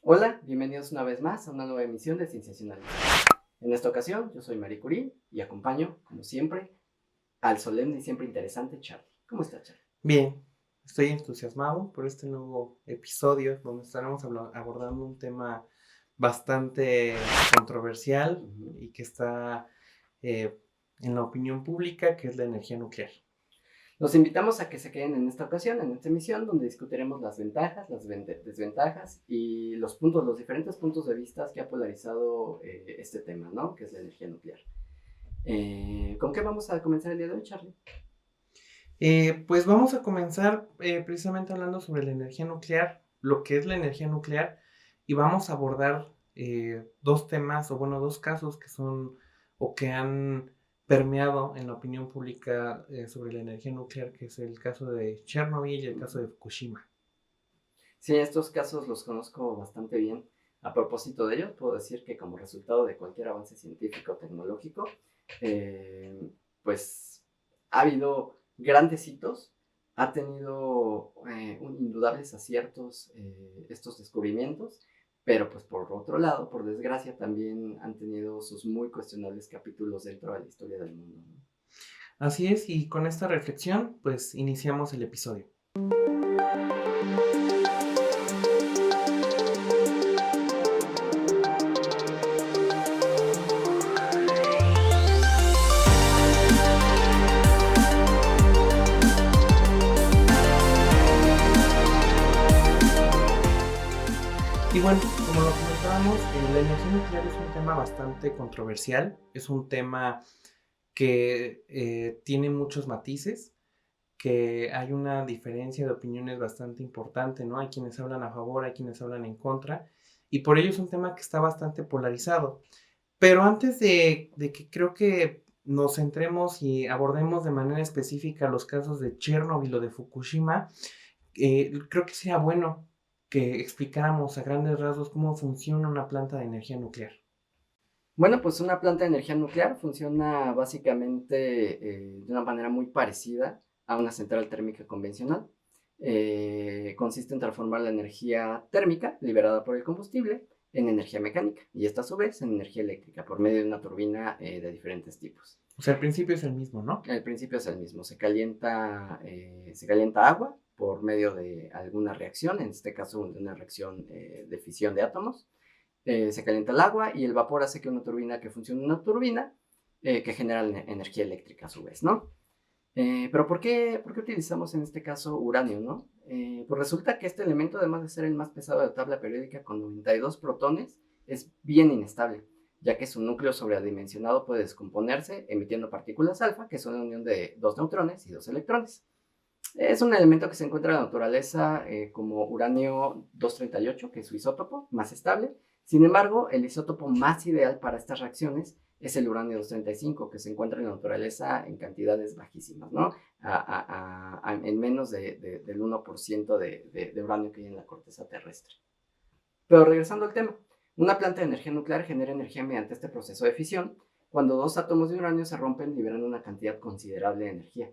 Hola, bienvenidos una vez más a una nueva emisión de Cienciacionalismo. En esta ocasión, yo soy Marie Curie y acompaño, como siempre, al solemne y siempre interesante Charlie. ¿Cómo está, Charlie? Bien, estoy entusiasmado por este nuevo episodio donde estaremos abordando un tema bastante controversial Ujú. y que está eh, en la opinión pública, que es la energía nuclear. Los invitamos a que se queden en esta ocasión, en esta emisión, donde discutiremos las ventajas, las desventajas y los diferentes puntos de vista que ha polarizado este tema, ¿no? Que es la energía nuclear. ¿Con qué vamos a comenzar el día de hoy, Charlie? Pues vamos a comenzar precisamente hablando sobre la energía nuclear, lo que es la energía nuclear, y vamos a abordar dos temas, o bueno, dos casos que son o que han permeado en la opinión pública sobre la energía nuclear, que es el caso de Chernobyl y el caso de Fukushima. Sí, estos casos los conozco bastante bien. A propósito de ellos, puedo decir que como resultado de cualquier avance científico o tecnológico, pues ha habido grandes hitos, ha tenido indudables aciertos estos descubrimientos, pero pues por otro lado, por desgracia, también han tenido sus muy cuestionables capítulos dentro de la historia del mundo, ¿no? Así es, y con esta reflexión, pues iniciamos el episodio. Y bueno, como lo comentábamos, la energía nuclear es un tema bastante controversial, es un tema que tiene muchos matices, que hay una diferencia de opiniones bastante importante, ¿no? Hay quienes hablan a favor, hay quienes hablan en contra, y por ello es un tema que está bastante polarizado. Pero antes de que creo que nos centremos y abordemos de manera específica los casos de Chernobyl o de Fukushima, creo que sería bueno que explicáramos a grandes rasgos cómo funciona una planta de energía nuclear. Bueno, pues una planta de energía nuclear funciona básicamente de una manera muy parecida a una central térmica convencional. Consiste en transformar la energía térmica liberada por el combustible en energía mecánica y esta a su vez en energía eléctrica por medio de una turbina de diferentes tipos. O sea, el principio es el mismo, ¿no? El principio es el mismo, se calienta agua por medio de alguna reacción, en este caso una reacción de fisión de átomos. Se calienta el agua y el vapor hace que una turbina que funcione una turbina que genera energía eléctrica a su vez, ¿no? Pero ¿por qué utilizamos en este caso uranio, no? Pues resulta que este elemento, además de ser el más pesado de la tabla periódica con 92 protones, es bien inestable, ya que su núcleo sobredimensionado puede descomponerse emitiendo partículas alfa, que son la unión de dos neutrones y dos electrones. Es un elemento que se encuentra en la naturaleza como uranio 238, que es su isótopo más estable. Sin embargo, el isótopo más ideal para estas reacciones es el uranio 235, que se encuentra en la naturaleza en cantidades bajísimas, ¿no? En menos del 1% de uranio que hay en la corteza terrestre. Pero regresando al tema, una planta de energía nuclear genera energía mediante este proceso de fisión, cuando dos átomos de uranio se rompen liberando una cantidad considerable de energía.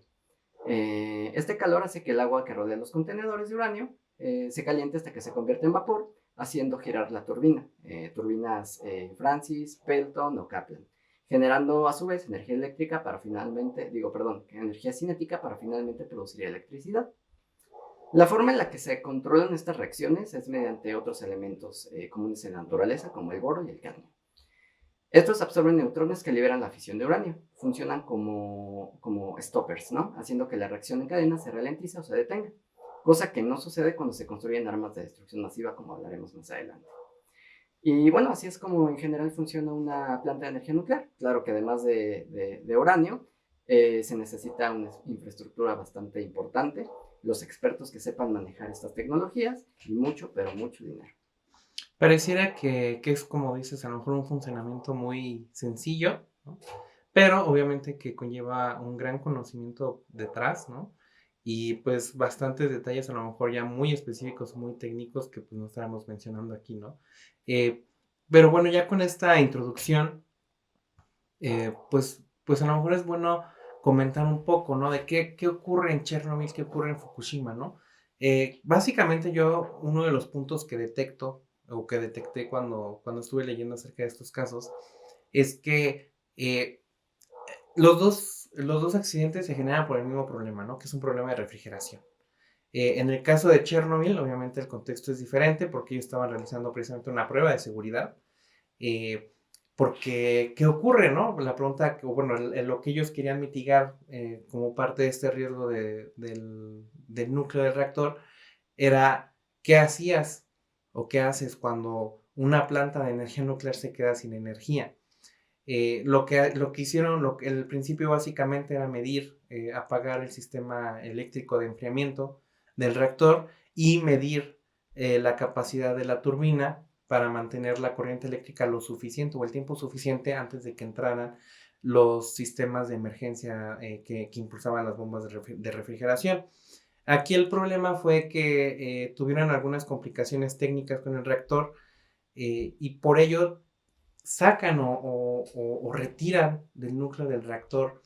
Este calor hace que el agua que rodea los contenedores de uranio se caliente hasta que se convierte en vapor, haciendo girar la turbina, turbinas Francis, Pelton o Kaplan, generando a su vez energía eléctrica para energía cinética para finalmente producir electricidad. La forma en la que se controlan estas reacciones es mediante otros elementos comunes en la naturaleza, como el boro y el cadmio. Estos absorben neutrones que liberan la fisión de uranio. Funcionan como stoppers, ¿no? Haciendo que la reacción en cadena se ralentice o se detenga. Cosa que no sucede cuando se construyen armas de destrucción masiva, como hablaremos más adelante. Y bueno, así es como en general funciona una planta de energía nuclear. Claro que además de uranio, se necesita una infraestructura bastante importante, los expertos que sepan manejar estas tecnologías y mucho, pero mucho dinero. Pareciera que es, como dices, a lo mejor un funcionamiento muy sencillo, ¿no? Pero obviamente que conlleva un gran conocimiento detrás, ¿no? Y pues bastantes detalles a lo mejor ya muy específicos, muy técnicos que pues no estábamos mencionando aquí, ¿no? Eh, pero bueno, ya con esta introducción, pues a lo mejor es bueno comentar un poco, ¿no? De qué ocurre en Chernobyl, qué ocurre en Fukushima, ¿no? Básicamente yo, uno de los puntos que detecto o que detecté cuando estuve leyendo acerca de estos casos, es que los dos accidentes se generan por el mismo problema, ¿no? Que es un problema de refrigeración. En el caso de Chernobyl, obviamente el contexto es diferente porque ellos estaban realizando precisamente una prueba de seguridad. eh, Porque, ¿qué ocurre, no? La pregunta, bueno, lo que ellos querían mitigar como parte de este riesgo del núcleo del reactor era, ¿qué hacías o qué haces cuando una planta de energía nuclear se queda sin energía? Lo que hicieron, el principio básicamente era medir, apagar el sistema eléctrico de enfriamiento del reactor y medir la capacidad de la turbina para mantener la corriente eléctrica lo suficiente o el tiempo suficiente antes de que entraran los sistemas de emergencia que impulsaban las bombas de refrigeración. Aquí el problema fue que tuvieron algunas complicaciones técnicas con el reactor y por ello sacan o retiran del núcleo del reactor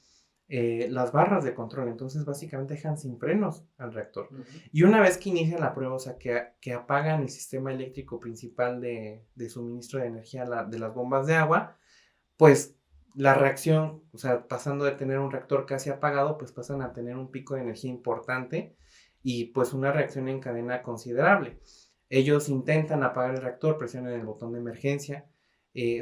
las barras de control. Entonces básicamente dejan sin frenos al reactor. Uh-huh. Y una vez que inician la prueba, o sea, que apagan el sistema eléctrico principal de suministro de energía de las bombas de agua, pues la reacción, o sea, pasando de tener un reactor casi apagado, pues pasan a tener un pico de energía importante y pues una reacción en cadena considerable. Ellos intentan apagar el reactor, presionan el botón de emergencia,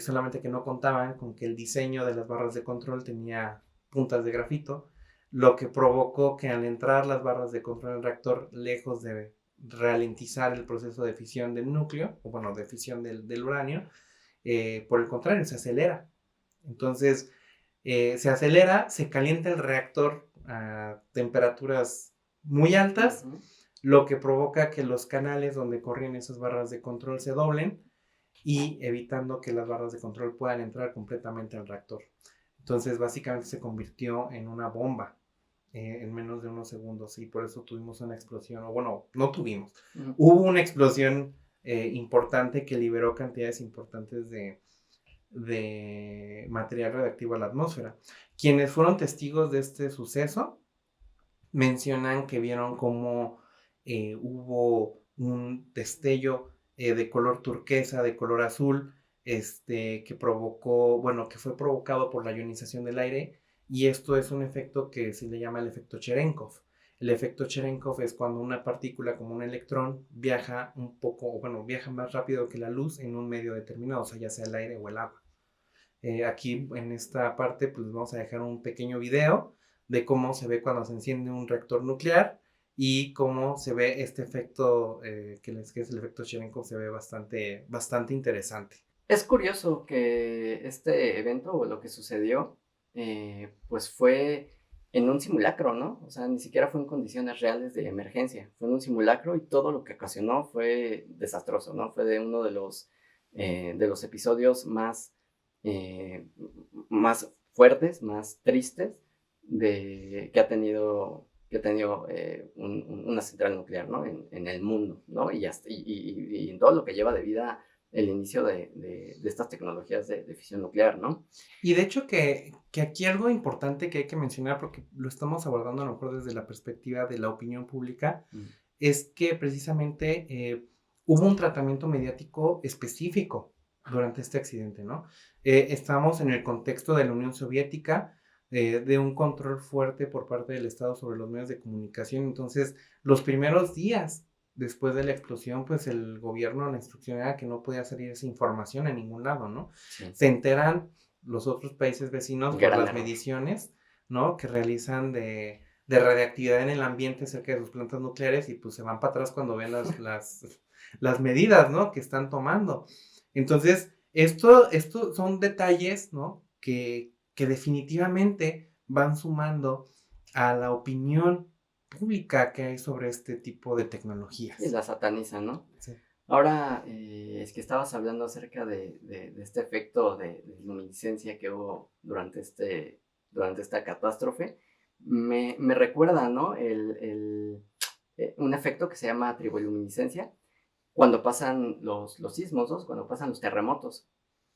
solamente que no contaban con que el diseño de las barras de control tenía puntas de grafito, lo que provocó que al entrar las barras de control del reactor, lejos de ralentizar el proceso de fisión del núcleo, o bueno, de fisión del uranio, por el contrario, se acelera. Entonces, se acelera, se calienta el reactor a temperaturas muy altas, uh-huh, lo que provoca que los canales donde corren esas barras de control se doblen y evitando que las barras de control puedan entrar completamente al reactor. Entonces, básicamente se convirtió en una bomba en menos de unos segundos y por eso tuvimos una explosión, o bueno, no tuvimos. Uh-huh. Hubo una explosión importante que liberó cantidades importantes de material radioactivo a la atmósfera. Quienes fueron testigos de este suceso mencionan que vieron cómo hubo un destello de color turquesa, de color azul, que provocó, bueno, que fue provocado por la ionización del aire, y esto es un efecto que se le llama el efecto Cherenkov. El efecto Cherenkov es cuando una partícula como un electrón viaja un poco, bueno, viaja más rápido que la luz en un medio determinado, o sea, ya sea el aire o el agua. Aquí en esta parte pues vamos a dejar un pequeño video de cómo se ve cuando se enciende un reactor nuclear y cómo se ve este efecto que es el efecto Cherenkov, se ve bastante interesante. Es curioso que este evento o lo que sucedió pues fue en un simulacro, ¿no? O sea, ni siquiera fue en condiciones reales de emergencia, fue en un simulacro y todo lo que ocasionó fue desastroso, ¿no? Fue de uno de los episodios más fuertes, más tristes que ha tenido una central nuclear, ¿no? En el mundo, ¿no? Y en todo lo que lleva de vida el inicio de estas tecnologías de fisión nuclear, ¿no? Y de hecho que aquí algo importante que hay que mencionar, porque lo estamos abordando a lo mejor desde la perspectiva de la opinión pública, es que precisamente hubo un tratamiento mediático específico durante este accidente, ¿no? Estamos en el contexto de la Unión Soviética, de un control fuerte por parte del Estado sobre los medios de comunicación. Entonces, los primeros días después de la explosión, pues el gobierno, la instrucción era que no podía salir esa información en ningún lado, ¿no? Sí. Se enteran los otros países vecinos por las mediciones, ¿no? Que realizan de radiactividad en el ambiente cerca de sus plantas nucleares y pues se van para atrás cuando ven las medidas, ¿no? Que están tomando. Entonces, esto son detalles, ¿no? Que definitivamente van sumando a la opinión pública que hay sobre este tipo de tecnologías. Y la satanizan, ¿no? Sí. Ahora, es que estabas hablando acerca de este efecto de luminiscencia que hubo durante esta catástrofe. Me recuerda, ¿no? Un efecto que se llama triboluminiscencia cuando pasan los sismos, ¿no? Cuando pasan los terremotos.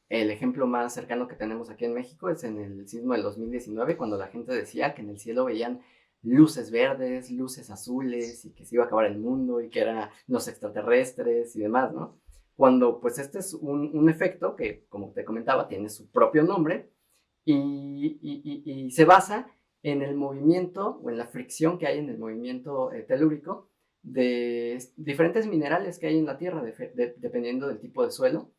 El ejemplo más cercano que tenemos aquí en México es en el sismo del 2019, cuando la gente decía que en el cielo veían luces verdes, luces azules, y que se iba a acabar el mundo, y que eran los extraterrestres y demás, ¿no? cuando pues este es un efecto que, como te comentaba, tiene su propio nombre y se basa en el movimiento o en la fricción que hay en el movimiento telúrico de diferentes minerales que hay en la Tierra, dependiendo del tipo de suelo.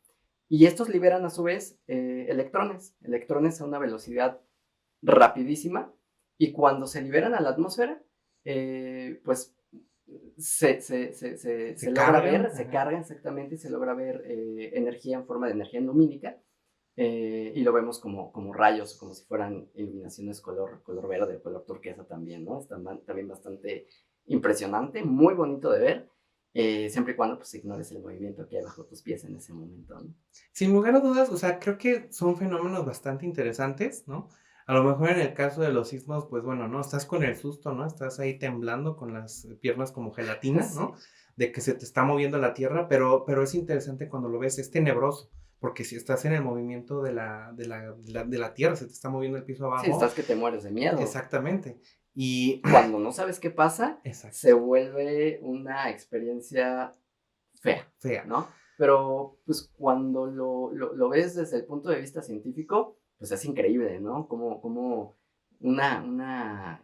Y estos liberan a su vez electrones a una velocidad rapidísima, y cuando se liberan a la atmósfera, pues se logra ver, se cargan exactamente, y se logra ver energía en forma de energía lumínica, y lo vemos como rayos, como si fueran iluminaciones color verde o color turquesa también, ¿no? Está también bastante impresionante, muy bonito de ver, siempre y cuando pues ignores el movimiento que hay bajo tus pies en ese momento, ¿no? Sin lugar a dudas, o sea, creo que son fenómenos bastante interesantes, ¿no? A lo mejor en el caso de los sismos, pues bueno, ¿no? Estás con el susto, ¿no? Estás ahí temblando con las piernas como gelatina, ¿no? Sí. De que se te está moviendo la tierra, pero es interesante cuando lo ves, es tenebroso, porque si estás en el movimiento de la tierra, se te está moviendo el piso Sí, abajo, estás que te mueres de miedo. exactamente. Y, Cuando no sabes qué pasa, se exacto, vuelve una experiencia fea, fea. ¿no? Pero pues cuando lo ves desde el punto de vista científico, pues es increíble, ¿no? Como una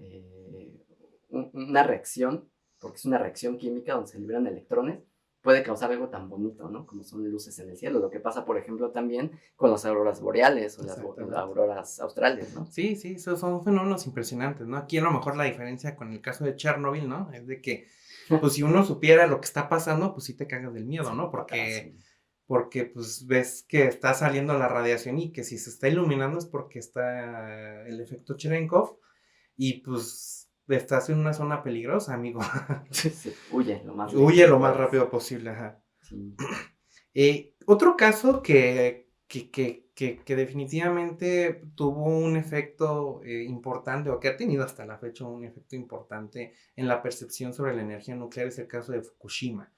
reacción, porque es una reacción química donde se liberan electrones, puede causar algo tan bonito, ¿no? Como son luces en el cielo. Lo que pasa, por ejemplo, también con las auroras boreales o las Exactamente. auroras australes, ¿no? Sí, sí, son fenómenos impresionantes, ¿no? Aquí a lo mejor la diferencia con el caso de Chernobyl, ¿no? Es de que, pues si uno supiera lo que está pasando, pues sí te cagas del miedo, Sí, ¿no? patas. Porque pues ves que está saliendo la radiación y que si se está iluminando es porque está el efecto Cherenkov y pues estás en una zona peligrosa, amigo. Sí, huye lo más lejos Huye que lo más puedas. rápido posible, ajá. Sí. Otro caso que definitivamente tuvo un efecto importante o que ha tenido hasta la fecha un efecto importante en la percepción sobre la energía nuclear es el caso de Fukushima.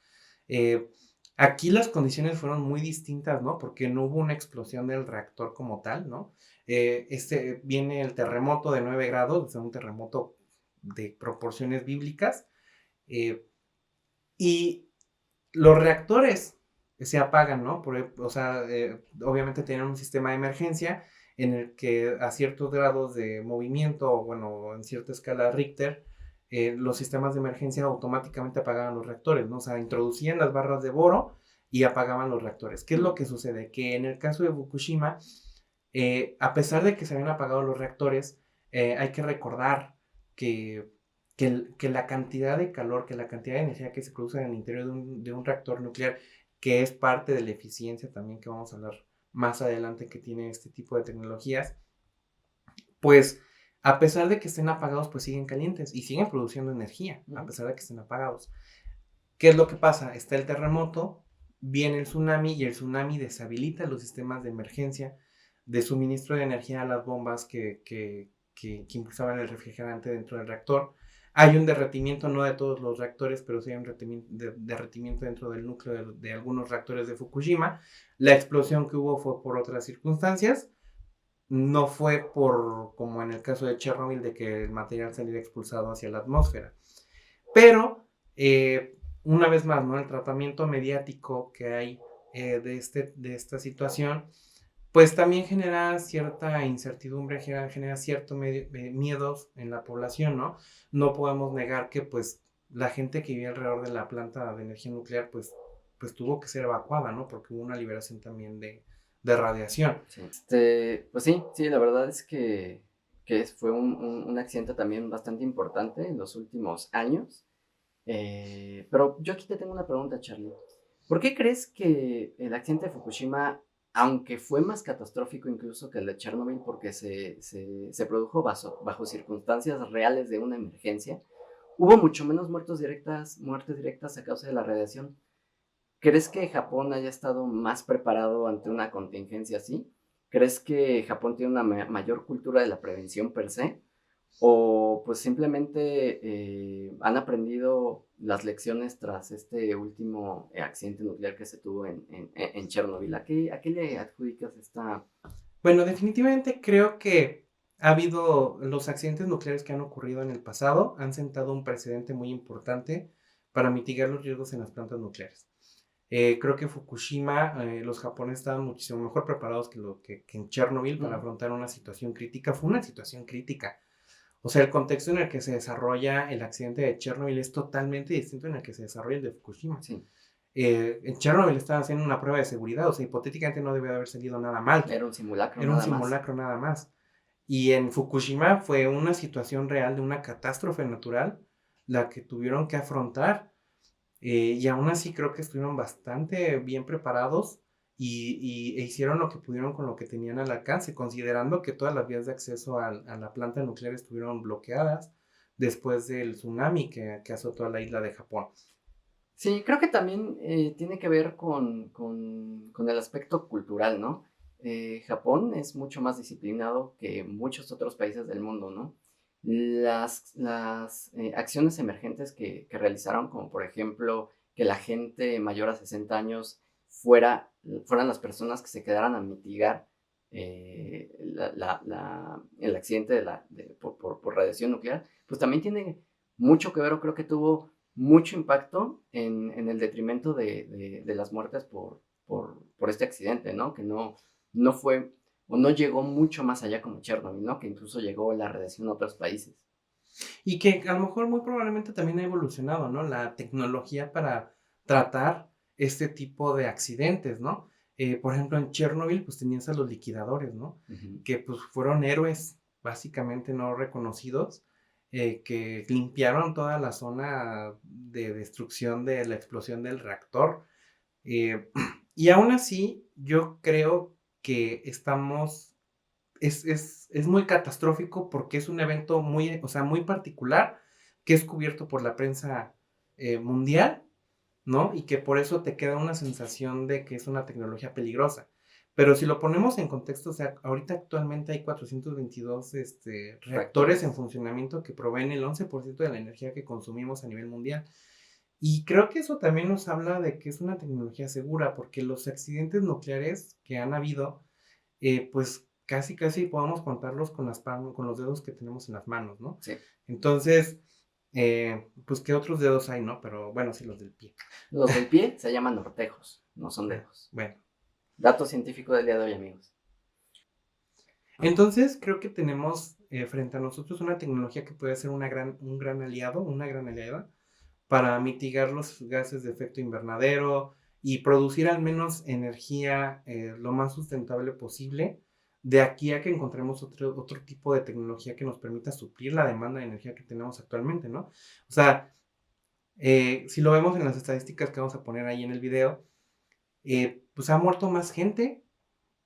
Eh, Aquí las condiciones fueron muy distintas, ¿no? Porque no hubo una explosión del reactor como tal, ¿no? Viene el terremoto de 9 grados, o sea, un terremoto de proporciones bíblicas, eh, y los reactores se apagan, ¿no? O sea, obviamente tienen un sistema de emergencia en el que a ciertos grados de movimiento, o bueno, en cierta escala Richter, los sistemas de emergencia automáticamente apagaban los reactores, ¿no? O sea, introducían las barras de boro y apagaban los reactores. ¿Qué es lo que sucede? Que en el caso de Fukushima, a pesar de que se habían apagado los reactores, hay que recordar que que la cantidad de calor, que la cantidad de energía que se produce en el interior de un reactor nuclear, que es parte de la eficiencia también que vamos a hablar más adelante que tiene este tipo de tecnologías, pues a pesar de que estén apagados, pues siguen calientes y siguen produciendo energía, a pesar de que estén apagados. ¿Qué es lo que pasa? Está el terremoto, viene el tsunami y el tsunami deshabilita los sistemas de emergencia de suministro de energía a las bombas que impulsaban el refrigerante dentro del reactor. Hay un derretimiento, no de todos los reactores, pero sí hay un derretimiento dentro del núcleo de algunos reactores de Fukushima. La explosión que hubo fue por otras circunstancias, no fue por, como en el caso de Chernobyl, de que el material saliera expulsado hacia la atmósfera. Pero, una vez más, ¿no? El tratamiento mediático que hay de esta situación, pues también genera cierta incertidumbre, genera cierto miedos en la población, ¿no? No podemos negar que, pues, la gente que vive alrededor de la planta de energía nuclear, pues tuvo que ser evacuada, ¿no? Porque hubo una liberación también de radiación. Sí. Pues sí, la verdad es que fue un accidente también bastante importante en los últimos años. Pero yo aquí te tengo una pregunta, Charlie. ¿Por qué crees que el accidente de Fukushima, aunque fue más catastrófico incluso que el de Chernobyl, porque se produjo bajo circunstancias reales de una emergencia, hubo mucho menos muertes directas a causa de la radiación? ¿Crees que Japón haya estado más preparado ante una contingencia así? ¿Crees que Japón tiene una mayor cultura de la prevención per se? ¿O pues simplemente han aprendido las lecciones tras este último accidente nuclear que se tuvo en Chernobyl? ¿A qué le adjudicas esta? Bueno, definitivamente creo que ha habido los accidentes nucleares que han ocurrido en el pasado, han sentado un precedente muy importante para mitigar los riesgos en las plantas nucleares. Creo que Fukushima, los japoneses estaban muchísimo mejor preparados que en Chernobyl para afrontar una situación crítica. Fue una situación crítica. O sea, el contexto en el que se desarrolla el accidente de Chernobyl es totalmente distinto en el que se desarrolla el de Fukushima. Sí. En Chernobyl estaban haciendo una prueba de seguridad, o sea, hipotéticamente no debía haber salido nada mal. Era un simulacro Era un nada más. simulacro nada más. Y en Fukushima fue una situación real de una catástrofe natural la que tuvieron que afrontar. Y aún así creo que estuvieron bastante bien preparados e hicieron lo que pudieron con lo que tenían al alcance, considerando que todas las vías de acceso a la planta nuclear estuvieron bloqueadas después del tsunami que azotó a la isla de Japón. Sí, creo que también tiene que ver con el aspecto cultural, ¿no? Japón es mucho más disciplinado que muchos otros países del mundo, ¿no? Las acciones emergentes que realizaron, como por ejemplo que la gente mayor a 60 años fueran las personas que se quedaran a mitigar el accidente por radiación nuclear, pues también tiene mucho que ver, o creo que tuvo mucho impacto en el detrimento de las muertes por este accidente, ¿no? Que no fue o no llegó mucho más allá como Chernobyl, ¿no? Que incluso llegó la radiación a otros países. Y que a lo mejor muy probablemente también ha evolucionado, ¿no? La tecnología para tratar este tipo de accidentes, ¿no? Por ejemplo, en Chernobyl, pues tenías a los liquidadores, ¿no? Que pues fueron héroes básicamente no reconocidos, que limpiaron toda la zona de destrucción de la explosión del reactor. Y aún así, yo creo que es muy catastrófico porque es un evento muy, o sea, muy particular que es cubierto por la prensa mundial, ¿no? Y que por eso te queda una sensación de que es una tecnología peligrosa. Pero si lo ponemos en contexto, o sea, ahorita actualmente hay 422 reactores en funcionamiento que proveen el 11% de la energía que consumimos a nivel mundial. Y creo que eso también nos habla de que es una tecnología segura, porque los accidentes nucleares que han habido, pues casi podemos contarlos con los dedos que tenemos en las manos, ¿no? Sí. Entonces, pues qué otros dedos hay, ¿no? Pero bueno, sí, los del pie. Los del pie se llaman ortejos, no son dedos. Bueno. Dato científico del día de hoy, amigos. Entonces, creo que tenemos frente a nosotros una tecnología que puede ser un gran aliado, una gran aliada, para mitigar los gases de efecto invernadero y producir al menos energía lo más sustentable posible, de aquí a que encontremos otro tipo de tecnología que nos permita suplir la demanda de energía que tenemos actualmente, ¿no? O sea, si lo vemos en las estadísticas que vamos a poner ahí en el video, pues ha muerto más gente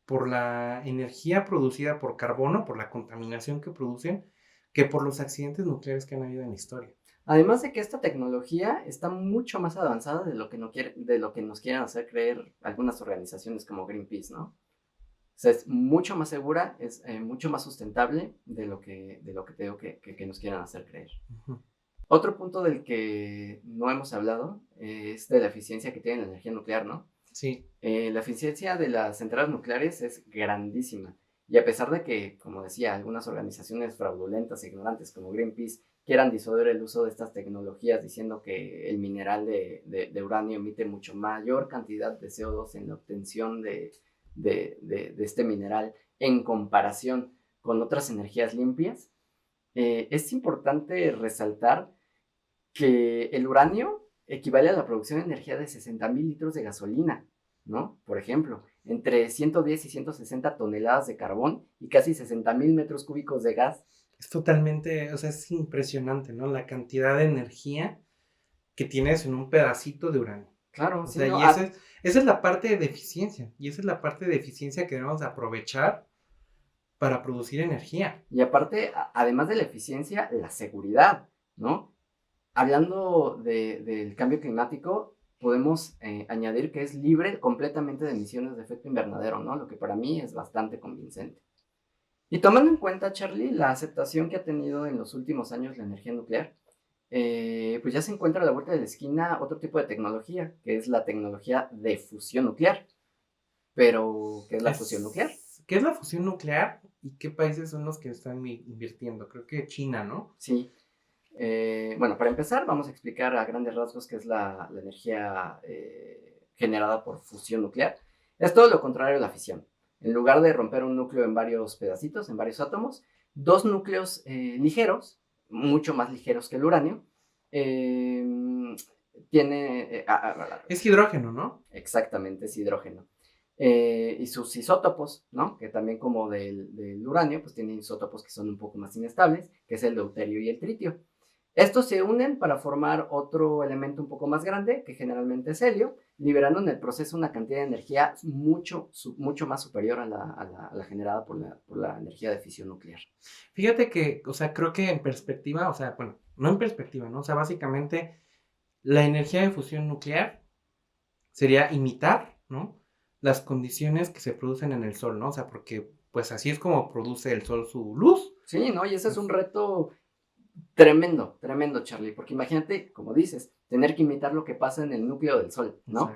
por la energía producida por carbono, por la contaminación que producen, que por los accidentes nucleares que han habido en la historia. Además de que esta tecnología está mucho más avanzada de lo que nos quieren hacer creer algunas organizaciones como Greenpeace, ¿no? O sea, es mucho más segura, es mucho más sustentable de lo que te digo que nos quieran hacer creer. Uh-huh. Otro punto del que no hemos hablado es de la eficiencia que tiene la energía nuclear, ¿no? Sí. La eficiencia de las centrales nucleares es grandísima. Y a pesar de que, como decía, algunas organizaciones fraudulentas e ignorantes como Greenpeace quieran disuadir el uso de estas tecnologías diciendo que el mineral de uranio emite mucho mayor cantidad de CO2 en la obtención de este mineral en comparación con otras energías limpias, es importante resaltar que el uranio equivale a la producción de energía de 60,000 litros de gasolina, ¿no? Por ejemplo, entre 110 y 160 toneladas de carbón y casi 60,000 metros cúbicos de gas. Es totalmente, o sea, es impresionante, ¿no? La cantidad de energía que tienes en un pedacito de uranio. Claro, o sí, sea, no, y esa es la parte de eficiencia, y esa es la parte de eficiencia que debemos de aprovechar para producir energía. Y aparte, además de la eficiencia, la seguridad, ¿no? Hablando del cambio climático, podemos añadir que es libre completamente de emisiones de efecto invernadero, ¿no? Lo que para mí es bastante convincente. Y tomando en cuenta, Charlie, la aceptación que ha tenido en los últimos años la energía nuclear, pues ya se encuentra a la vuelta de la esquina otro tipo de tecnología, que es la tecnología de fusión nuclear. Pero, ¿qué es la fusión nuclear? ¿Qué es la fusión nuclear y qué países son los que están invirtiendo? Creo que China, ¿no? Sí. Bueno, para empezar, vamos a explicar a grandes rasgos qué es la energía generada por fusión nuclear. Es todo lo contrario a la fisión. En lugar de romper un núcleo en varios pedacitos, en varios átomos, dos núcleos ligeros, mucho más ligeros que el uranio, tiene... es hidrógeno, ¿no? Exactamente, es hidrógeno. Y sus isótopos, ¿no? Que también como del uranio, pues tienen isótopos que son un poco más inestables, que es el deuterio y el tritio. Estos se unen para formar otro elemento un poco más grande, que generalmente es helio, liberando en el proceso una cantidad de energía mucho más superior a la generada por la energía de fisión nuclear. Fíjate que, o sea, creo que en perspectiva, o sea, bueno, no en perspectiva, ¿no? O sea, básicamente la energía de fusión nuclear sería imitar, ¿no? Las condiciones que se producen en el Sol, ¿no? O sea, porque pues así es como produce el Sol su luz. Sí, ¿no? Y ese es un reto tremendo, tremendo, Charlie, porque imagínate, como dices, tener que imitar lo que pasa en el núcleo del Sol, ¿no?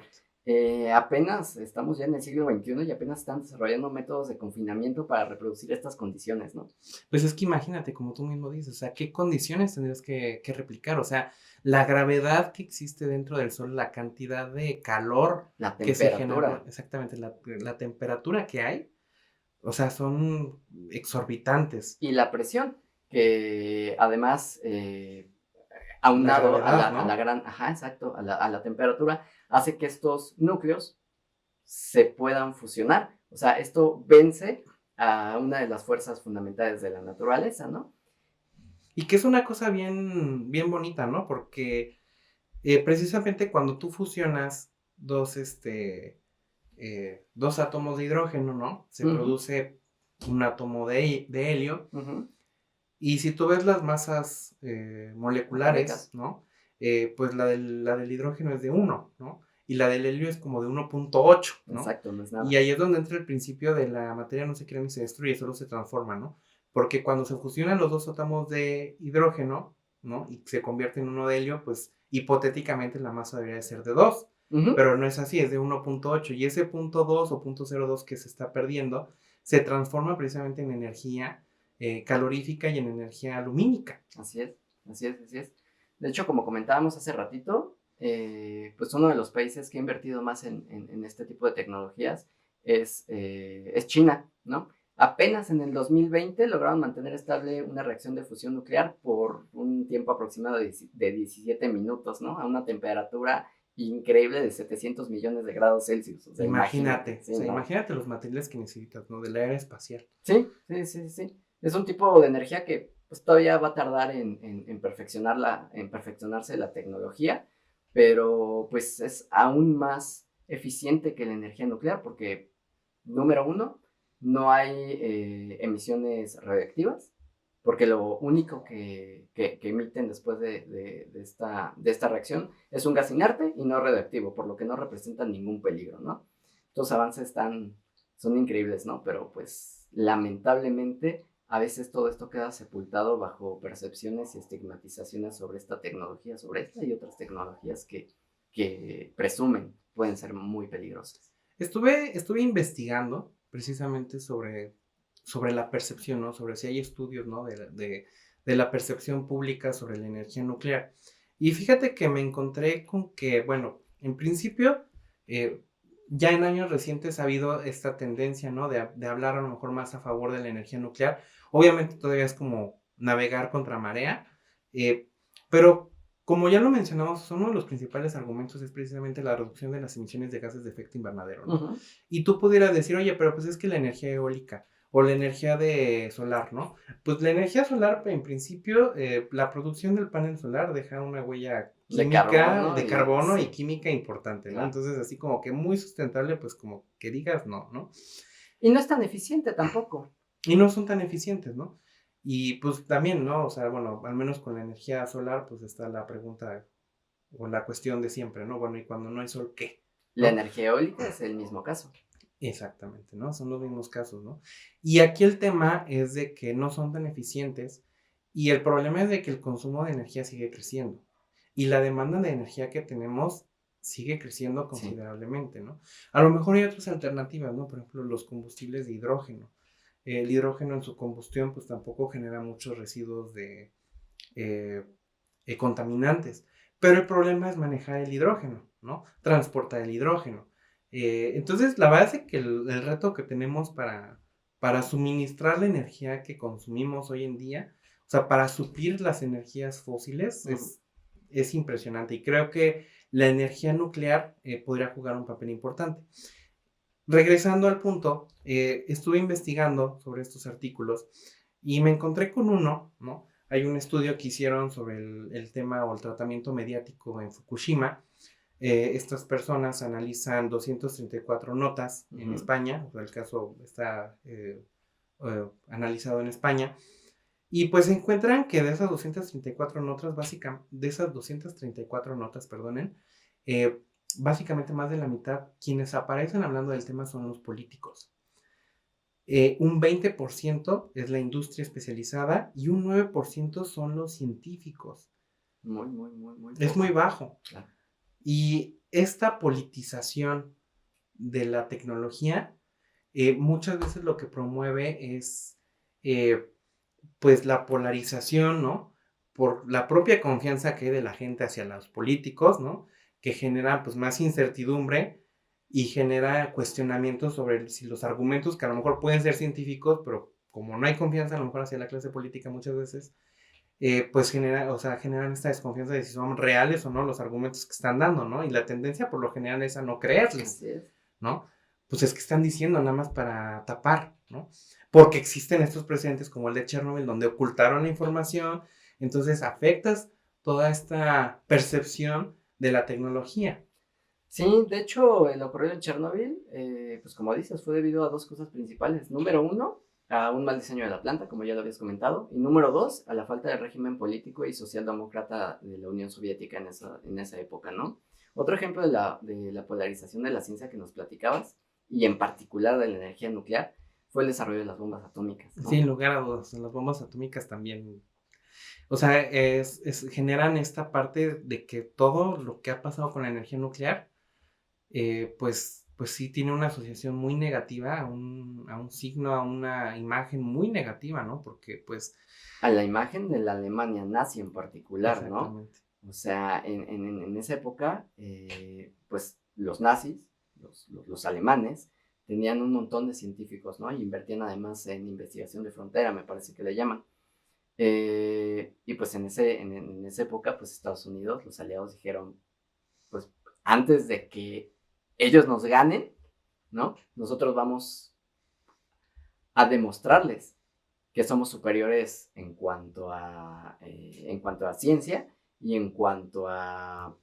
Apenas estamos ya en el siglo XXI y apenas están desarrollando métodos de confinamiento para reproducir estas condiciones, ¿no? Pues es que imagínate, como tú mismo dices, o sea, ¿qué condiciones tendrías que replicar? O sea, la gravedad que existe dentro del Sol, la cantidad de calor La que se temperatura. genera, exactamente, la temperatura que hay, o sea, son exorbitantes. Y la presión, que además, aunado gravedad, a la ¿no? gran, ajá, exacto, a la temperatura, hace que estos núcleos se puedan fusionar. O sea, esto vence a una de las fuerzas fundamentales de la naturaleza, ¿no? Y que es una cosa bien, bien bonita, ¿no? Porque precisamente cuando tú fusionas dos átomos de hidrógeno, ¿no? Se produce un átomo de helio. Y si tú ves las masas moleculares, ¿no? Pues la del hidrógeno es de 1, ¿no? Y la del helio es como de 1.8, ¿no? Exacto, no es nada. Y ahí es donde entra el principio de la materia no se crea ni se destruye, solo se transforma, ¿no? Porque cuando se fusionan los dos átomos de hidrógeno, ¿no? Y se convierte en uno de helio, pues hipotéticamente la masa debería de ser de 2. Pero no es así, es de 1.8. Y ese 0.2 o 0.02 que se está perdiendo se transforma precisamente en energía calorífica y en energía lumínica. Así es, así es, así es. De hecho, como comentábamos hace ratito, pues uno de los países que ha invertido más en este tipo de tecnologías es China, ¿no? Apenas en el 2020 lograron mantener estable una reacción de fusión nuclear por un tiempo aproximado de 17 minutos, ¿no? A una temperatura increíble de 700 millones de grados Celsius. O sea, imagínate, sí, o sea, ¿no? Imagínate los materiales que necesitas, ¿no? De la era espacial. Sí, sí, sí, sí. Es un tipo de energía que pues, todavía va a tardar en perfeccionarse la tecnología, pero pues es aún más eficiente que la energía nuclear porque, número uno, no hay emisiones radioactivas, porque lo único que emiten después de esta reacción es un gas inerte y no radioactivo, por lo que no representan ningún peligro, ¿no? Estos avances son increíbles, ¿no? Pero pues lamentablemente a veces todo esto queda sepultado bajo percepciones y estigmatizaciones sobre esta tecnología, sobre esta y otras tecnologías que presumen pueden ser muy peligrosas. Estuve investigando precisamente sobre la percepción, ¿no? Sobre si hay estudios, ¿no? De la percepción pública sobre la energía nuclear. Y fíjate que me encontré con que, bueno, en principio, ya en años recientes ha habido esta tendencia, ¿no? De hablar a lo mejor más a favor de la energía nuclear. Obviamente todavía es como navegar contra marea, pero como ya lo mencionamos, uno de los principales argumentos es precisamente la reducción de las emisiones de gases de efecto invernadero, ¿no? Y tú pudieras decir, oye, pero pues es que la energía eólica o la energía de solar, ¿no? Pues la energía solar, en principio, la producción del panel solar deja una huella química, de carbono y química importante, ¿no? Claro. Entonces, así como que muy sustentable, pues como que digas no, ¿no? Y no es tan eficiente tampoco. Y no son tan eficientes, ¿no? Y pues también, ¿no? O sea, bueno, al menos con la energía solar, pues está la pregunta o la cuestión de siempre, ¿no? Bueno, ¿y cuando no hay sol, qué? ¿No? La energía eólica es el mismo caso. Exactamente, ¿no? Son los mismos casos, ¿no? Y aquí el tema es de que no son tan eficientes y el problema es de que el consumo de energía sigue creciendo y la demanda de energía que tenemos sigue creciendo considerablemente, ¿no? A lo mejor hay otras alternativas, ¿no? Por ejemplo, los combustibles de hidrógeno. El hidrógeno en su combustión pues tampoco genera muchos residuos de contaminantes, pero el problema es manejar el hidrógeno, ¿no? Transportar el hidrógeno. Entonces, la verdad es que el reto que tenemos para suministrar la energía que consumimos hoy en día, o sea, para suplir las energías fósiles, es impresionante. Y creo que la energía nuclear podría jugar un papel importante. Regresando al punto, estuve investigando sobre estos artículos y me encontré con uno, ¿no? Hay un estudio que hicieron sobre el tema o el tratamiento mediático en Fukushima. Estas personas analizan 234 notas en España, o sea, el caso está analizado en España, y pues encuentran que de esas 234 notas, perdonen, básicamente más de la mitad, quienes aparecen hablando del tema son los políticos. Un 20% es la industria especializada y un 9% son los científicos. Muy. Es muy bajo. Claro. Y esta politización de la tecnología muchas veces lo que promueve es pues la polarización, ¿no? Por la propia confianza que hay de la gente hacia los políticos, ¿no? Que genera pues más incertidumbre y genera cuestionamientos sobre si los argumentos que a lo mejor pueden ser científicos, pero como no hay confianza a lo mejor hacia la clase política muchas veces, pues generan esta desconfianza de si son reales o no los argumentos que están dando, ¿no? Y la tendencia por lo general es a no creerles, ¿no? Pues es que están diciendo nada más para tapar, ¿no? Porque existen estos precedentes como el de Chernobyl donde ocultaron la información, entonces afectas toda esta percepción de la tecnología. Sí, de hecho, lo ocurrido en Chernobyl, pues como dices, fue debido a dos cosas principales. Número uno, a un mal diseño de la planta, como ya lo habías comentado. Y número dos, a la falta de régimen político y socialdemócrata de la Unión Soviética en esa época, ¿no? Otro ejemplo de la polarización de la ciencia que nos platicabas, y en particular de la energía nuclear, fue el desarrollo de las bombas atómicas, ¿no? Sin lugar a dudas, las bombas atómicas también. O sea, generan esta parte de que todo lo que ha pasado con la energía nuclear, pues sí tiene una asociación muy negativa a un signo, a una imagen muy negativa, ¿no? Porque pues... A la imagen de la Alemania nazi en particular, ¿no? O sea, en esa época, pues los nazis, los alemanes, tenían un montón de científicos, ¿no? Y invertían además en investigación de frontera, me parece que le llaman. Y pues en esa época, pues Estados Unidos, los aliados dijeron, pues antes de que ellos nos ganen, ¿no? Nosotros vamos a demostrarles que somos superiores en cuanto a ciencia y en cuanto a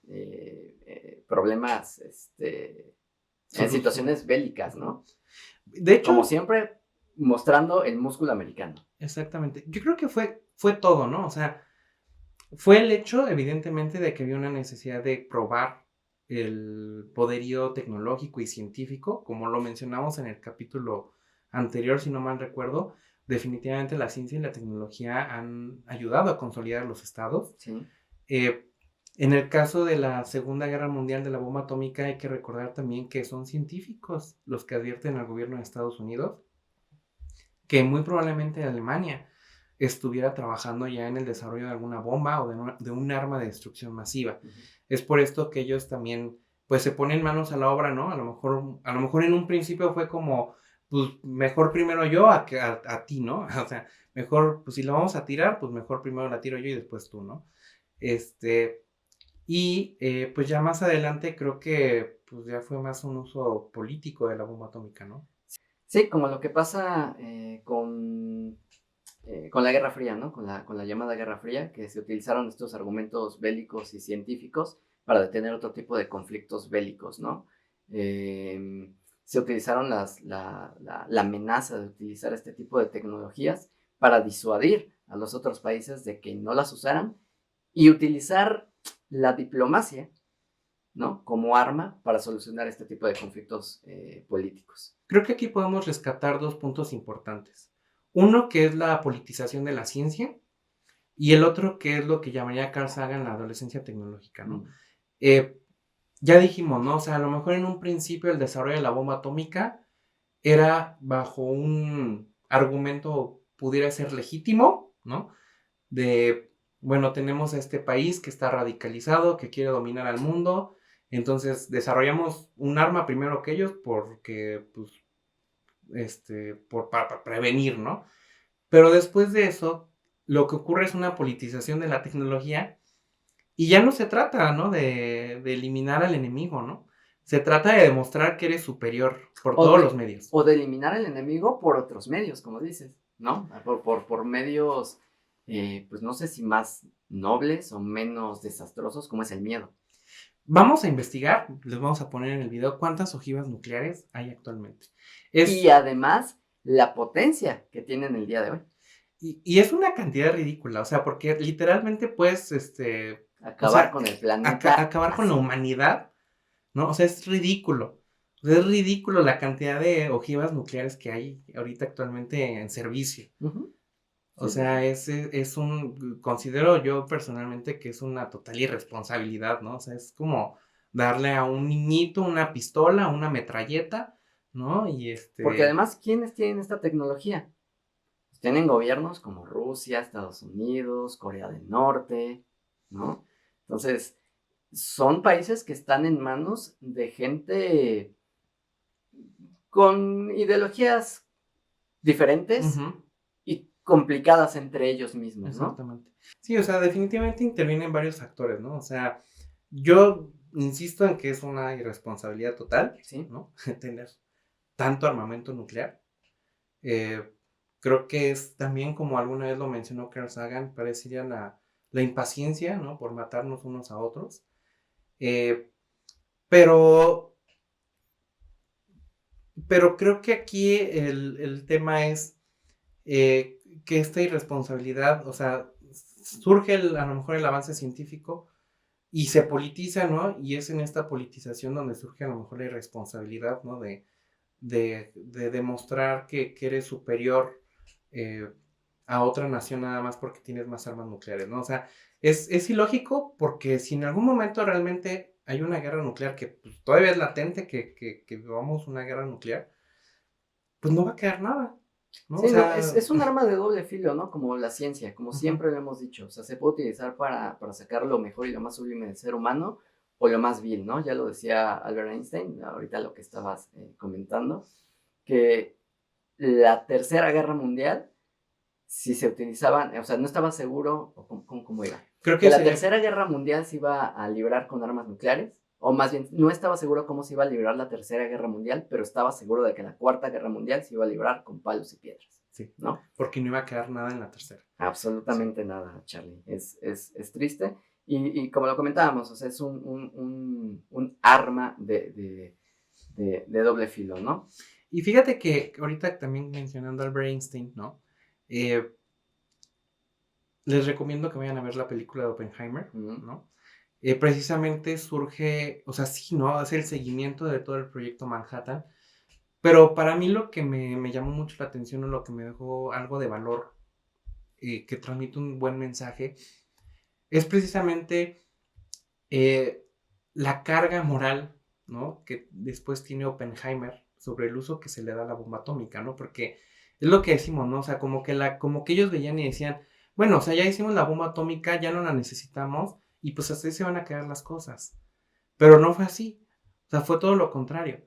problemas, en situaciones bélicas, ¿no? De hecho, como siempre, mostrando el músculo americano. Exactamente. Yo creo que fue todo, ¿no? O sea, fue el hecho, evidentemente, de que había una necesidad de probar el poderío tecnológico y científico, como lo mencionamos en el capítulo anterior, si no mal recuerdo. Definitivamente la ciencia y la tecnología han ayudado a consolidar los estados. Sí. En el caso de la Segunda Guerra Mundial de la bomba atómica hay que recordar también que son científicos los que advierten al gobierno de Estados Unidos que muy probablemente Alemania estuviera trabajando ya en el desarrollo de alguna bomba o de un arma de destrucción masiva. Es por esto que ellos también pues se ponen manos a la obra, ¿no? A lo mejor en un principio fue como, pues mejor primero yo a ti, ¿no? O sea, mejor, pues si la vamos a tirar, pues mejor primero la tiro yo y después tú, ¿no? Pues ya más adelante creo que pues ya fue más un uso político de la bomba atómica, ¿no? Sí, como lo que pasa con la Guerra Fría, ¿no? Con la llamada Guerra Fría, que se utilizaron estos argumentos bélicos y científicos para detener otro tipo de conflictos bélicos, ¿no? Se utilizaron la amenaza de utilizar este tipo de tecnologías para disuadir a los otros países de que no las usaran y utilizar la diplomacia, ¿no? Como arma para solucionar este tipo de conflictos políticos. Creo que aquí podemos rescatar dos puntos importantes. Uno que es la politización de la ciencia y el otro que es lo que llamaría Carl Sagan la adolescencia tecnológica, ¿no? Ya dijimos, ¿no? O sea, a lo mejor en un principio el desarrollo de la bomba atómica era bajo un argumento pudiera ser legítimo, ¿no? De bueno, tenemos a este país que está radicalizado, que quiere dominar al mundo, entonces desarrollamos un arma primero que ellos porque, pues, para prevenir, ¿no? Pero después de eso, lo que ocurre es una politización de la tecnología y ya no se trata, ¿no? De eliminar al enemigo, ¿no? Se trata de demostrar que eres superior por todos los medios. O de eliminar al enemigo por otros medios, como dices, ¿no? Por medios, pues no sé si más nobles o menos desastrosos, como es el miedo. Vamos a investigar, les vamos a poner en el video cuántas ojivas nucleares hay actualmente. Y además, la potencia que tienen el día de hoy. Y es una cantidad ridícula, o sea, porque literalmente puedes, acabar con el planeta. acabar con la humanidad, ¿no? O sea, es ridículo. O sea, es ridículo la cantidad de ojivas nucleares que hay ahorita actualmente en servicio. Uh-huh. O sea, considero yo personalmente que es una total irresponsabilidad, ¿no? O sea, es como darle a un niñito una pistola, una metralleta, ¿no? Porque además, ¿quiénes tienen esta tecnología? Pues tienen gobiernos como Rusia, Estados Unidos, Corea del Norte, ¿no? Entonces, son países que están en manos de gente con ideologías diferentes. Uh-huh. Y complicadas entre ellos mismos, ¿no? Exactamente. Sí, o sea, definitivamente intervienen varios factores, ¿no? O sea, yo insisto en que es una irresponsabilidad total, ¿sí? ¿no? Tener tanto armamento nuclear. Creo que es también, como alguna vez lo mencionó Carl Sagan, parecería la impaciencia, ¿no? Por matarnos unos a otros. Pero creo que aquí el tema es que esta irresponsabilidad, o sea, surge a lo mejor el avance científico y se politiza, ¿no? Y es en esta politización donde surge a lo mejor la irresponsabilidad, ¿no? De demostrar que eres superior a otra nación nada más porque tienes más armas nucleares, ¿no? O sea, es ilógico porque si en algún momento realmente hay una guerra nuclear que pues, todavía es latente, que vivamos una guerra nuclear, pues no va a quedar nada, ¿no? Sí, o sea, no, es un arma de doble filo, ¿no? Como la ciencia, como siempre lo hemos dicho. O sea, se puede utilizar para sacar lo mejor y lo más sublime del ser humano o lo más vil, ¿no? Ya lo decía Albert Einstein, ahorita lo que estabas comentando, que la Tercera Guerra Mundial, si se utilizaban, o sea, no estaba seguro, ¿cómo iba? Creo que la Tercera Guerra Mundial se iba a librar con armas nucleares, o más bien, no estaba seguro cómo se iba a librar la Tercera Guerra Mundial, pero estaba seguro de que la Cuarta Guerra Mundial se iba a librar con palos y piedras. Sí, ¿no? Porque no iba a quedar nada en la tercera. Absolutamente nada, Charlie. Es triste. Y como lo comentábamos, o sea, es un arma de doble filo, ¿no? Y fíjate que ahorita también mencionando a Albert Einstein, ¿no? Les recomiendo que vayan a ver la película de Oppenheimer, ¿no? Precisamente surge, o sea, sí, ¿no? Hace el seguimiento de todo el proyecto Manhattan, pero para mí lo que me llamó mucho la atención o lo que me dejó algo de valor, que transmite un buen mensaje, es precisamente la carga moral, ¿no? Que después tiene Oppenheimer sobre el uso que se le da a la bomba atómica, ¿no? Porque es lo que decimos, ¿no? O sea, como que ellos veían y decían, bueno, o sea, ya hicimos la bomba atómica, ya no la necesitamos y pues así se van a quedar las cosas. Pero no fue así. O sea, fue todo lo contrario.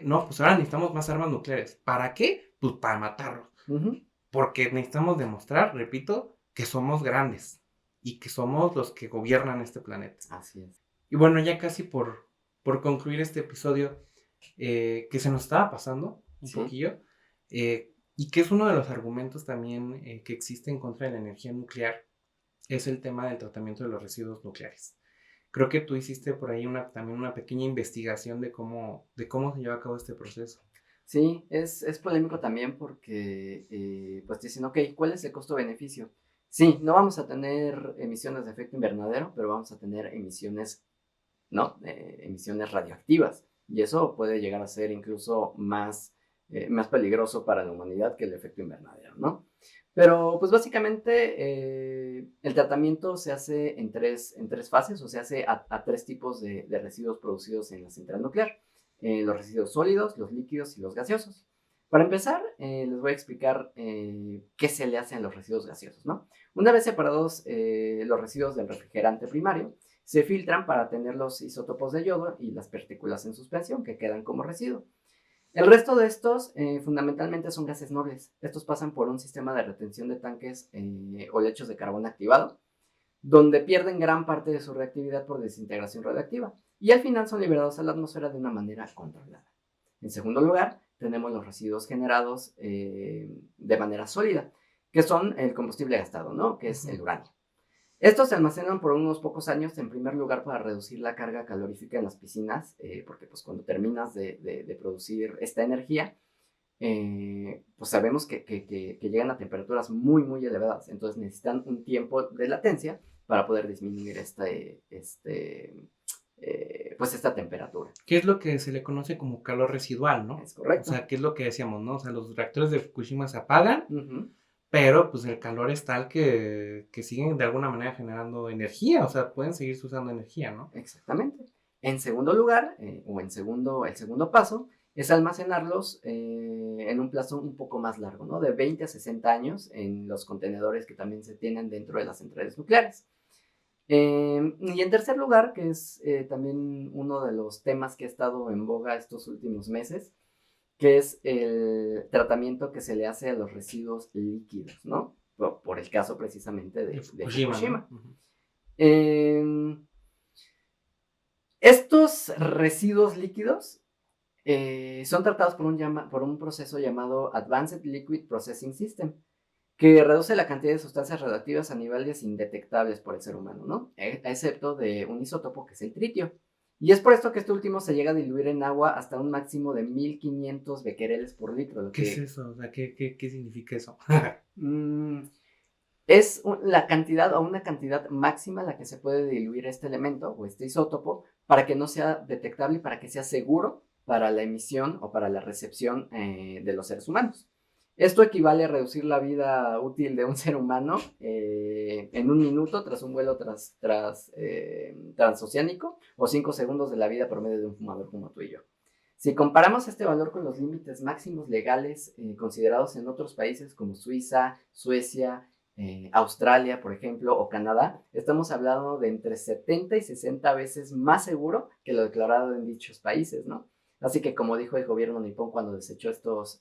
No, pues ahora necesitamos más armas nucleares. ¿Para qué? Pues para matarlos. Uh-huh. Porque necesitamos demostrar, repito, que somos grandes y que somos los que gobiernan este planeta. Así es. Y bueno, ya casi por concluir este episodio, que se nos estaba pasando un poquillo, y que es uno de los argumentos también que existe en contra de la energía nuclear, es el tema del tratamiento de los residuos nucleares. Creo que tú hiciste por ahí también una pequeña investigación de cómo se lleva a cabo este proceso. Sí, es polémico también porque pues dicen, ok, ¿cuál es el costo-beneficio? Sí, no vamos a tener emisiones de efecto invernadero, pero vamos a tener emisiones, ¿no? Emisiones radioactivas. Y eso puede llegar a ser incluso más peligroso para la humanidad que el efecto invernadero, ¿no? Pero pues básicamente el tratamiento se hace en tres fases, o se hace a tres tipos de residuos producidos en la central nuclear. Los residuos sólidos, los líquidos y los gaseosos. Para empezar, les voy a explicar qué se le hace a los residuos gaseosos, ¿no? Una vez separados los residuos del refrigerante primario, se filtran para tener los isótopos de yodo y las partículas en suspensión que quedan como residuo. El resto de estos fundamentalmente son gases nobles. Estos pasan por un sistema de retención de tanques o lechos de carbón activado, donde pierden gran parte de su reactividad por desintegración radioactiva y al final son liberados a la atmósfera de una manera controlada. En segundo lugar, tenemos los residuos generados de manera sólida, que son el combustible gastado, ¿no? Que es el uranio. Estos se almacenan por unos pocos años, en primer lugar, para reducir la carga calorífica en las piscinas, porque pues cuando terminas de producir esta energía, pues sabemos que llegan a temperaturas muy, muy elevadas, entonces necesitan un tiempo de latencia para poder disminuir pues esta temperatura. ¿Qué es lo que se le conoce como calor residual, no? Es correcto. O sea, ¿qué es lo que decíamos, no? O sea, los reactores de Fukushima se apagan, pero pues el calor es tal que siguen de alguna manera generando energía, o sea, pueden seguir usando energía, ¿no? Exactamente. En segundo lugar, el segundo paso, es almacenarlos en un plazo un poco más largo, ¿no? De 20 a 60 años en los contenedores que también se tienen dentro de las centrales nucleares. Y en tercer lugar, que es también uno de los temas que ha estado en boga estos últimos meses, que es el tratamiento que se le hace a los residuos líquidos, ¿no? Por el caso precisamente de Fukushima. ¿No? Estos residuos líquidos son tratados por un proceso llamado Advanced Liquid Processing System, que reduce la cantidad de sustancias radioactivas a niveles indetectables por el ser humano, ¿no? Excepto de un isótopo que es el tritio. Y es por esto que este último se llega a diluir en agua hasta un máximo de 1500 becquereles por litro. ¿Qué es eso? O sea, ¿qué significa eso? Es la cantidad o una cantidad máxima a la que se puede diluir este elemento o este isótopo para que no sea detectable y para que sea seguro para la emisión o para la recepción de los seres humanos. Esto equivale a reducir la vida útil de un ser humano en 1 minuto tras un vuelo transoceánico o 5 segundos de la vida promedio de un fumador como tú y yo. Si comparamos este valor con los límites máximos legales considerados en otros países como Suiza, Suecia, Australia, por ejemplo, o Canadá, estamos hablando de entre 70 y 60 veces más seguro que lo declarado en dichos países, ¿no? Así que, como dijo el gobierno nipón cuando desechó estos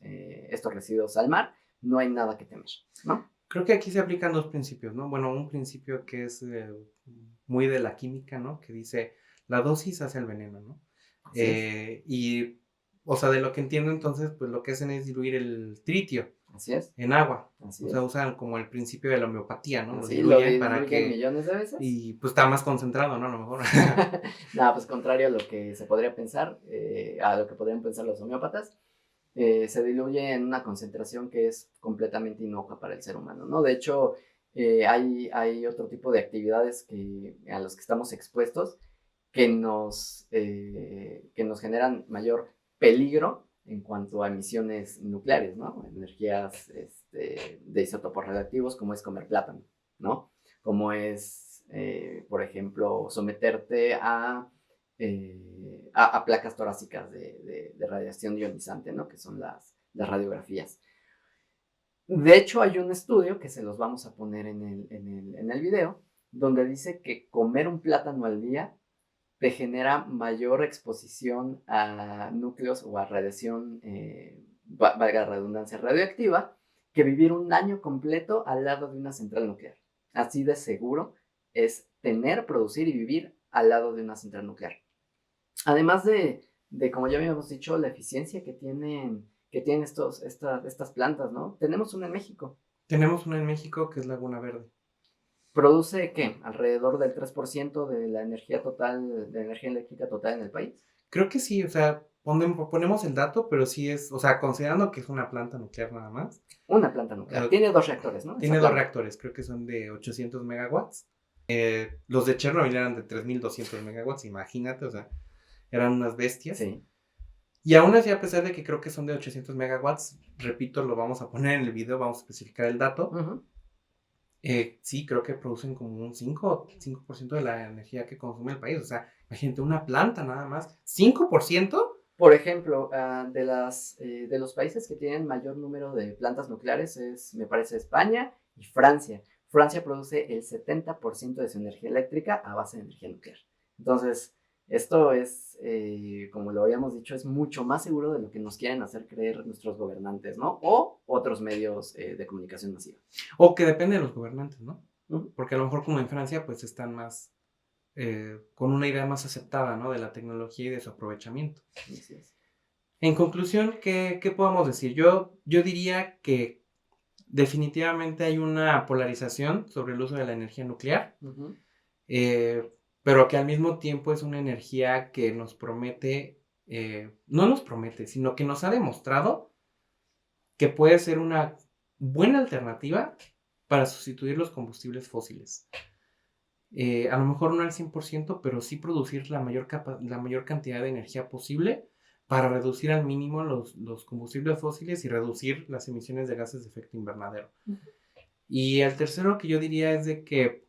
residuos al mar, no hay nada que temer, ¿no? Creo que aquí se aplican 2 principios, ¿no? Bueno, un principio que es muy de la química, ¿no? Que dice, la dosis hace el veneno, ¿no? Y, o sea, de lo que entiendo entonces, pues lo que hacen es diluir el tritio. Así es. En agua. Así o sea, usan como el principio de la homeopatía, ¿no? Sí, lo diluyen para que millones de veces. Y pues está más concentrado, ¿no? A lo mejor. No, pues contrario a lo que se podría pensar, a lo que podrían pensar los homeópatas, se diluye en una concentración que es completamente inocua para el ser humano, ¿no? De hecho, hay otro tipo de actividades a los que estamos expuestos que nos generan mayor peligro en cuanto a emisiones nucleares, ¿no? Energías de isótopos radioactivos, como es comer plátano, ¿no? Como es, por ejemplo, someterte a placas torácicas de radiación ionizante, ¿no? Que son las radiografías. De hecho, hay un estudio que se los vamos a poner en el video, donde dice que comer un plátano al día te genera mayor exposición a núcleos o a radiación, valga la redundancia, radioactiva, que vivir 1 año completo al lado de una central nuclear. Así de seguro es tener, producir y vivir al lado de una central nuclear. Además de como ya habíamos dicho, la eficiencia que tienen estas plantas, ¿no? Tenemos una en México. Tenemos una en México que es Laguna Verde. ¿Produce qué? ¿Alrededor del 3% de la energía total, de la energía eléctrica total en el país? Creo que sí, o sea, ponemos el dato, pero sí es, o sea, considerando que es una planta nuclear nada más. Una planta nuclear. Tiene 2 reactores, ¿no? Tiene 2 reactores, creo que son de 800 megawatts. Los de Chernobyl eran de 3200 megawatts, imagínate, o sea, eran unas bestias. Sí. Y aún así, a pesar de que creo que son de 800 megawatts, repito, lo vamos a poner en el video, vamos a especificar el dato. Sí, creo que producen como un 5% de la energía que consume el país. O sea, imagínate, una planta nada más. 5%, Por ejemplo, de los países que tienen mayor número de plantas nucleares me parece, España y Francia. Francia produce el 70% de su energía eléctrica a base de energía nuclear. Entonces, esto es, como lo habíamos dicho, es mucho más seguro de lo que nos quieren hacer creer nuestros gobernantes, ¿no? O otros medios de comunicación masiva. O que depende de los gobernantes, ¿no? Uh-huh. Porque a lo mejor como en Francia, pues están más, con una idea más aceptada, ¿no? De la tecnología y de su aprovechamiento. Así es. En conclusión, ¿qué podemos decir? Yo diría que definitivamente hay una polarización sobre el uso de la energía nuclear, Uh-huh. pero que al mismo tiempo es una energía que nos promete, no nos promete, sino que nos ha demostrado que puede ser una buena alternativa para sustituir los combustibles fósiles. A lo mejor no al 100%, pero sí producir la mayor cantidad de energía posible para reducir al mínimo los combustibles fósiles y reducir las emisiones de gases de efecto invernadero. Uh-huh. Y el tercero que yo diría es de que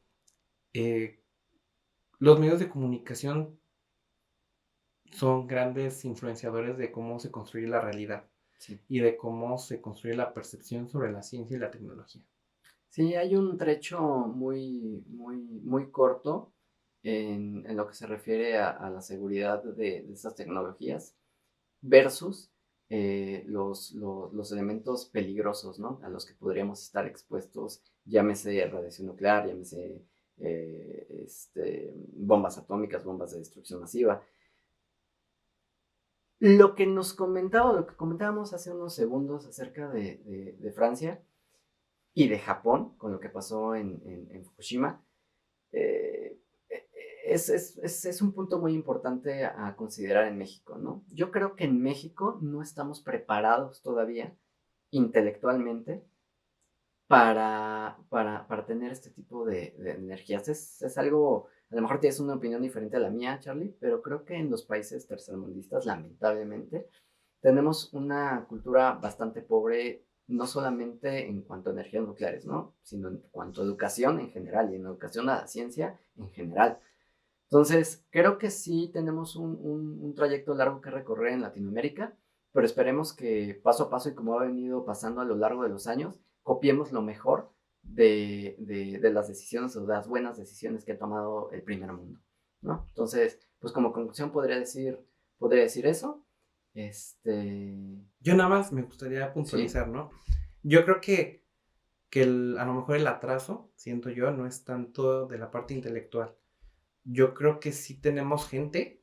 los medios de comunicación son grandes influenciadores de cómo se construye la realidad. Sí. Y de cómo se construye la percepción sobre la ciencia y la tecnología. Sí, hay un trecho muy, muy, muy corto en lo que se refiere a la seguridad de estas tecnologías versus los elementos peligrosos, ¿no? A los que podríamos estar expuestos, llámese radiación nuclear, llámese bombas atómicas, bombas de destrucción masiva. Lo que comentábamos hace unos segundos acerca de Francia y de Japón, con lo que pasó en Fukushima, es un punto muy importante a considerar en México, ¿no? Yo creo que en México no estamos preparados todavía intelectualmente para tener este tipo de energías. Es algo, a lo mejor tienes una opinión diferente a la mía, Charlie, pero creo que en los países tercermundistas, lamentablemente, tenemos una cultura bastante pobre, no solamente en cuanto a energías nucleares, ¿no? Sino en cuanto a educación en general y en educación a la ciencia en general. Entonces, creo que sí tenemos un trayecto largo que recorrer en Latinoamérica, pero esperemos que paso a paso y como ha venido pasando a lo largo de los años, copiemos lo mejor de las decisiones o de las buenas decisiones que ha tomado el primer mundo, ¿no? Entonces, pues como conclusión podría decir eso. Yo nada más me gustaría puntualizar, ¿sí? ¿No? Yo creo que a lo mejor el atraso, siento yo, no es tanto de la parte intelectual. Yo creo que sí tenemos gente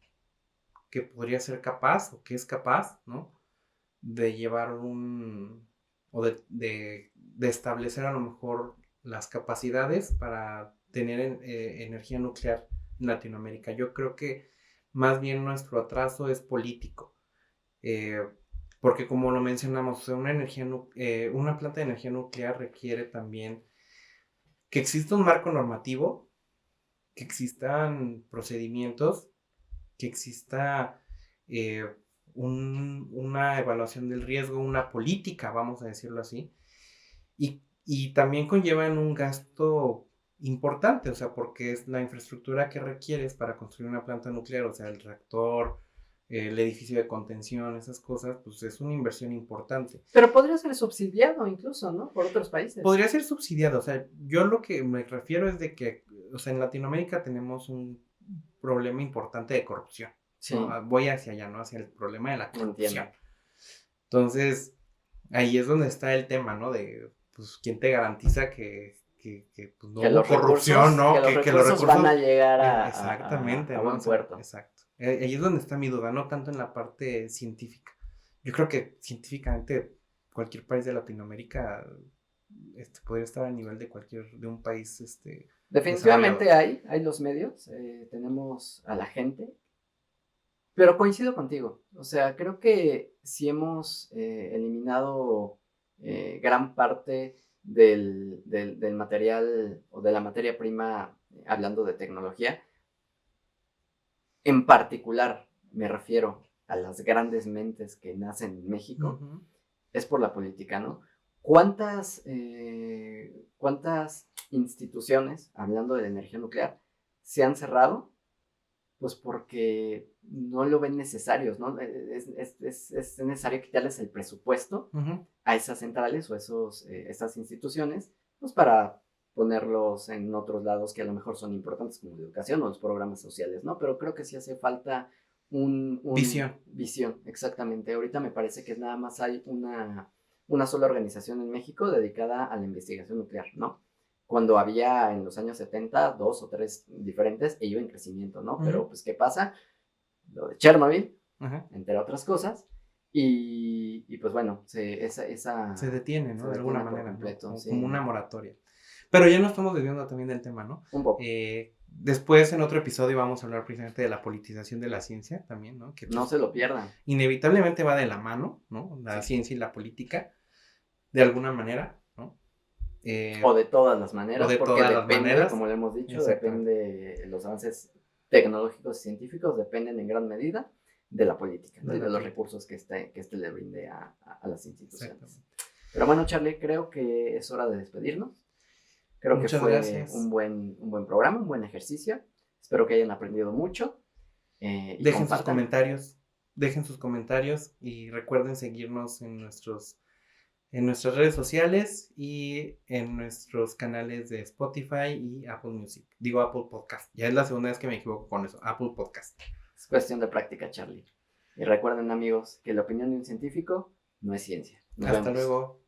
que podría ser capaz o que es capaz, ¿no? De llevar o de establecer a lo mejor las capacidades para tener energía nuclear en Latinoamérica. Yo creo que más bien nuestro atraso es político. Porque como lo mencionamos, una planta de energía nuclear requiere también que exista un marco normativo, que existan procedimientos, que exista una evaluación del riesgo, una política, vamos a decirlo así, y también conllevan un gasto importante, o sea, porque es la infraestructura que requieres para construir una planta nuclear, o sea, el reactor, el edificio de contención, esas cosas, pues es una inversión importante. Pero podría ser subsidiado incluso, ¿no? Por otros países. Podría ser subsidiado, o sea, yo lo que me refiero es de que, o sea, en Latinoamérica tenemos un problema importante de corrupción. Sí. ¿No? Voy hacia allá, ¿no? Hacia el problema de la corrupción. Entiendo. Entonces, ahí es donde está el tema, ¿no? De, pues, ¿quién te garantiza que pues, no hubo corrupción, ¿no? Que los recursos van a llegar exactamente, a buen puerto. Exacto. Ahí es donde está mi duda, no tanto en la parte científica. Yo creo que científicamente cualquier país de Latinoamérica podría estar al nivel de un país definitivamente hay los medios, tenemos a la gente, pero coincido contigo, o sea, creo que si hemos eliminado gran parte del material o de la materia prima, hablando de tecnología, en particular me refiero a las grandes mentes que nacen en México, uh-huh. Es por la política, ¿no? ¿Cuántas instituciones, hablando de la energía nuclear, se han cerrado Pues porque no lo ven necesarios, ¿no? Es necesario quitarles el presupuesto a esas centrales o esas instituciones, pues para ponerlos en otros lados que a lo mejor son importantes como la educación o los programas sociales, ¿no? Pero creo que sí hace falta visión, exactamente. Ahorita me parece que nada más hay una sola organización en México dedicada a la investigación nuclear, ¿no? Cuando había en los años 70 2 o 3 diferentes e iba en crecimiento, ¿no? Pero pues, ¿qué pasa? Lo de Chernobyl, entre otras cosas, y pues bueno, se detiene, ¿no? De alguna manera, completo, ¿no? Sí. Como una moratoria. Pero ya nos estamos desviando también del tema, ¿no? Un poco. Después, en otro episodio, vamos a hablar precisamente de la politización de la ciencia también, ¿no? Que no se lo pierdan. Inevitablemente va de la mano, ¿no? La ciencia y la política, de alguna manera, ¿no? O de todas las maneras, porque depende, como le hemos dicho, depende, los avances tecnológicos y científicos dependen en gran medida de la política, ¿no? Y de los recursos que este le brinde a las instituciones. Pero bueno, Charlie, creo que es hora de despedirnos. Creo que fue un buen programa, un buen ejercicio. Espero que hayan aprendido mucho. Dejen sus comentarios y recuerden seguirnos en nuestras redes sociales y en nuestros canales de Spotify y Apple Music. Digo Apple Podcast. Ya es la segunda vez que me equivoco con eso. Apple Podcast. Es cuestión de práctica, Charlie. Y recuerden, amigos, que la opinión de un científico no es ciencia. Hasta luego.